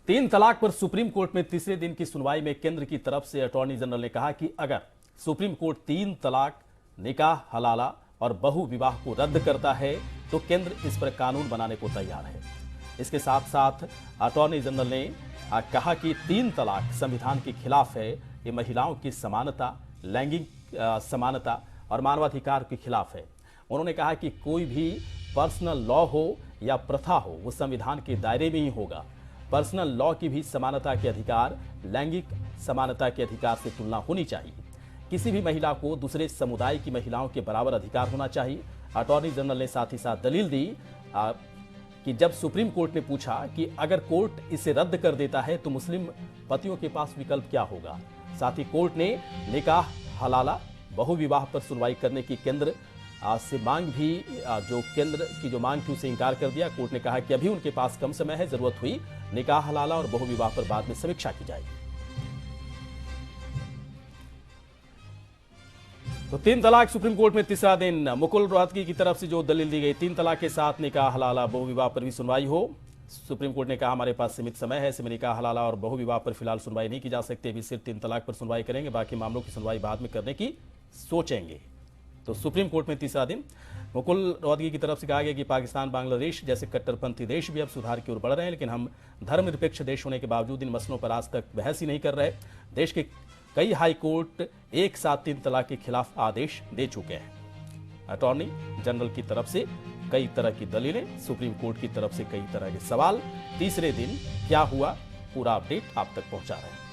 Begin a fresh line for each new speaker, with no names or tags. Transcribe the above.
तीन तलाक पर सुप्रीम कोर्ट में तीसरे दिन की सुनवाई में केंद्र की तरफ से अटॉर्नी जनरल ने कहा कि अगर सुप्रीम कोर्ट तीन तलाक, निकाह हलाला और बहु विवाह को रद्द करता है तो केंद्र इस पर कानून बनाने को तैयार है। इसके साथ साथ अटॉर्नी जनरल ने कहा कि तीन तलाक संविधान के खिलाफ है। ये महिलाओं की समानता, लैंगिक समानता और मानवाधिकार के खिलाफ है। उन्होंने कहा कि कोई भी पर्सनल लॉ हो या प्रथा हो, वो संविधान के दायरे में ही होगा। पर्सनल लॉ की भी समानता के अधिकार लैंगिक समानता के अधिकार से तुलना होनी चाहिए। किसी भी महिला को दूसरे समुदाय की महिलाओं के बराबर अधिकार होना चाहिए। अटॉर्नी जनरल ने साथ ही साथ दलील दी कि जब सुप्रीम कोर्ट ने पूछा कि अगर कोर्ट इसे रद्द कर देता है तो मुस्लिम पतियों के पास विकल्प क्या होगा। साथ ही कोर्ट ने निकाह हलाला, बहु विवाह पर सुनवाई करने की केंद्र से मांग भी, जो केंद्र की जो मांग थी उसे इंकार कर दिया। कोर्ट ने कहा कि अभी उनके पास कम समय है, जरूरत हुई निकाह हलाला और बहु विवाह पर बाद में समीक्षा की जाएगी। तो तीन तलाक सुप्रीम कोर्ट में तीसरा दिन मुकुल रोहतगी की तरफ से जो दलील दी गई, तीन तलाक के साथ निकाह हलाला बहु विवाह पर भी सुनवाई हो। सुप्रीम कोर्ट ने कहा हमारे पास सीमित समय है, ऐसे में निकाह हलाला और बहु विवाह पर फिलहाल सुनवाई नहीं की जा सकती। अभी सिर्फ तीन तलाक पर सुनवाई करेंगे, बाकी मामलों की सुनवाई बाद में करने की सोचेंगे। तो सुप्रीम कोर्ट में तीसरा दिन मुकुल रोहतगी की तरफ से कहा गया कि पाकिस्तान, बांग्लादेश जैसे कट्टरपंथी देश भी अब सुधार की ओर बढ़ रहे हैं, लेकिन हम धर्मनिरपेक्ष देश होने के बावजूद इन मसलों पर आज तक बहस ही नहीं कर रहे। देश के कई हाई कोर्ट एक साथ तीन तलाक के खिलाफ आदेश दे चुके हैं। अटॉर्नी जनरल की तरफ से कई तरह की दलीलें, सुप्रीम कोर्ट की तरफ से कई तरह के सवाल। तीसरे दिन क्या हुआ, पूरा अपडेट आप तक पहुंचा रहे हैं।